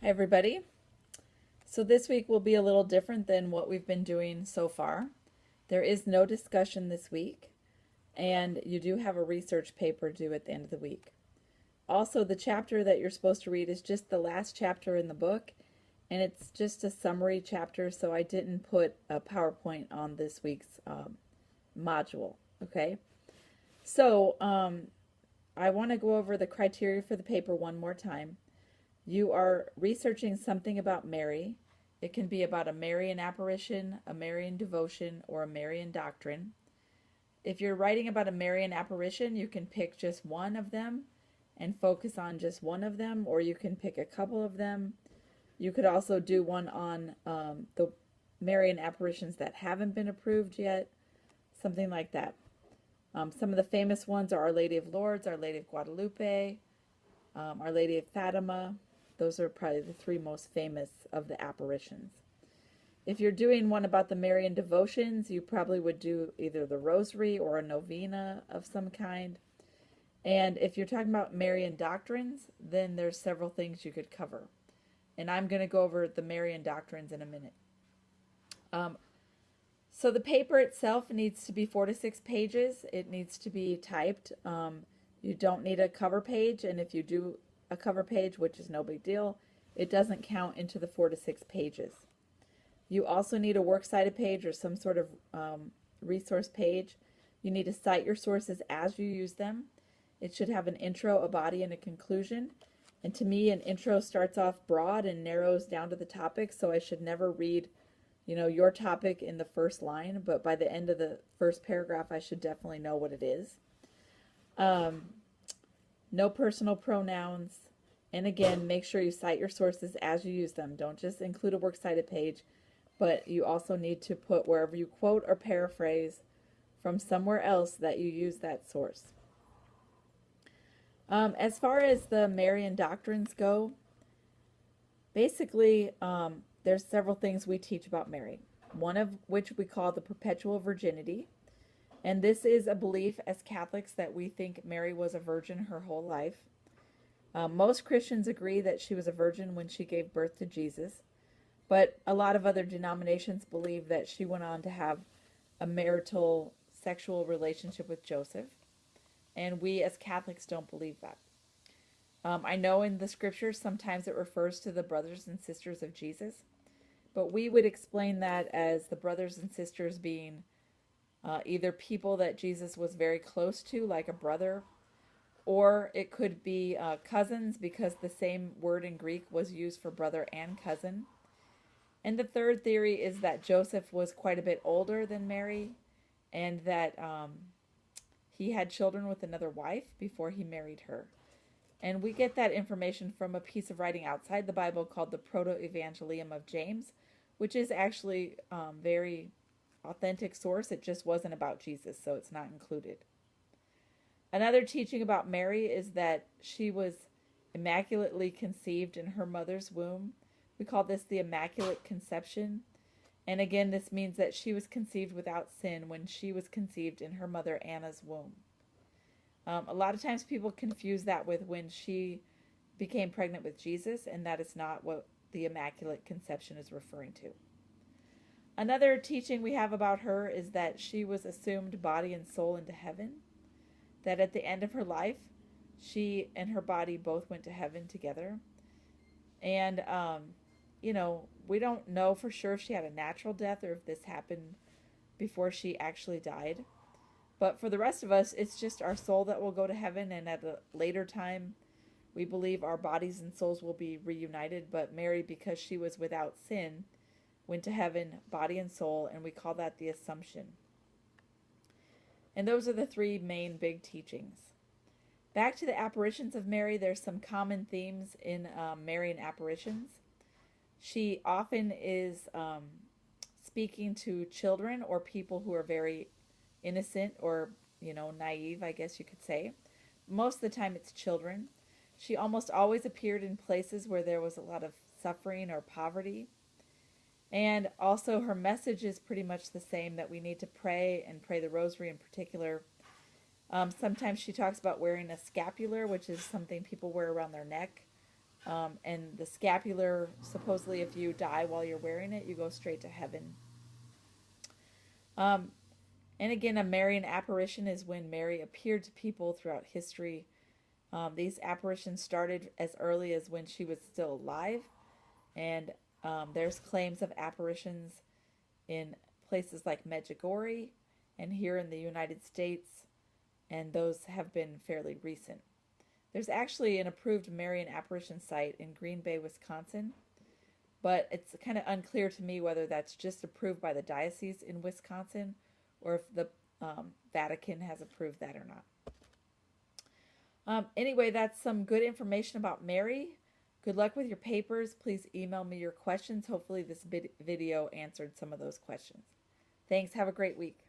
Hi, everybody. So, this week will be a little different than what we've been doing so far. There is no discussion this week, and you do have a research paper due at the end of the week. Also, the chapter that you're supposed to read is just the last chapter in the book, and it's just a summary chapter, so I didn't put a PowerPoint on this week's module. Okay? So, I want to go over the criteria for the paper one more time. You are researching something about Mary. It can be about a Marian apparition, a Marian devotion, or a Marian doctrine. If you're writing about a Marian apparition, you can pick just one of them and focus on just one of them, or you can pick a couple of them. You could also do one on the Marian apparitions that haven't been approved yet, something like that. Some of the famous ones are Our Lady of Lourdes, Our Lady of Guadalupe, Our Lady of Fatima. Those are probably the three most famous of the apparitions. If you're doing one about the Marian devotions, you probably would do either the rosary or a novena of some kind. And if you're talking about Marian doctrines, then there's several things you could cover. And I'm going to go over the Marian doctrines in a minute. So the paper itself needs to be 4 to 6 pages. It needs to be typed. You don't need a cover page, and if you do a cover page, which is no big deal, it doesn't count into the 4 to 6 pages. You also need a works cited page or some sort of resource page. You need to cite your sources as you use them. It should have an intro, a body, and a conclusion. And to me, an intro starts off broad and narrows down to the topic, so I should never read, your topic in the first line, but by the end of the first paragraph, I should definitely know what it is. No personal pronouns. And again, make sure you cite your sources as you use them. Don't just include a works cited page, but you also need to put wherever you quote or paraphrase from somewhere else that you use that source. As far as the Marian doctrines go, basically, there's several things we teach about Mary. One of which we call the perpetual virginity. And this is a belief as Catholics that we think Mary was a virgin her whole life. Most Christians agree that she was a virgin when she gave birth to Jesus, but a lot of other denominations believe that she went on to have a marital sexual relationship with Joseph, and we as Catholics don't believe that. I know in the scriptures sometimes it refers to the brothers and sisters of Jesus, but we would explain that as the brothers and sisters being either people that Jesus was very close to, like a brother, or it could be cousins because the same word in Greek was used for brother and cousin. And the third theory is that Joseph was quite a bit older than Mary and that he had children with another wife before he married her. And we get that information from a piece of writing outside the Bible called the Proto-Evangelium of James, which is actually very authentic source. It just wasn't about Jesus, so it's not included. Another teaching about Mary is that she was immaculately conceived in her mother's womb. We call this the Immaculate Conception. And again, this means that she was conceived without sin when she was conceived in her mother Anna's womb. A lot of times people confuse that with when she became pregnant with Jesus, and that is not what the Immaculate Conception is referring to. Another teaching we have about her is that she was assumed body and soul into heaven, that at the end of her life, she and her body both went to heaven together. And, we don't know for sure if she had a natural death or if this happened before she actually died. But for the rest of us, it's just our soul that will go to heaven, and at a later time, we believe our bodies and souls will be reunited. But Mary, because she was without sin, went to heaven, body and soul, and we call that the Assumption. And those are the three main big teachings. Back to the apparitions of Mary, there's some common themes in Marian apparitions. She often is speaking to children or people who are very innocent or, naive, I guess you could say. Most of the time it's children. She almost always appeared in places where there was a lot of suffering or poverty. And also her message is pretty much the same, that we need to pray and pray the rosary in particular. Sometimes she talks about wearing a scapular, which is something people wear around their neck And the scapular, supposedly, if you die while you're wearing it, you go straight to heaven. Um, and again, a Marian apparition is when Mary appeared to people throughout history. These apparitions started as early as when she was still alive, and there's claims of apparitions in places like Medjugorje and here in the United States, and those have been fairly recent. There's actually an approved Marian apparition site in Green Bay, Wisconsin, but it's kind of unclear to me whether that's just approved by the diocese in Wisconsin or if the Vatican has approved that or not. Anyway, that's some good information about Mary. Good luck with your papers. Please email me your questions. Hopefully this video answered some of those questions. Thanks. Have a great week.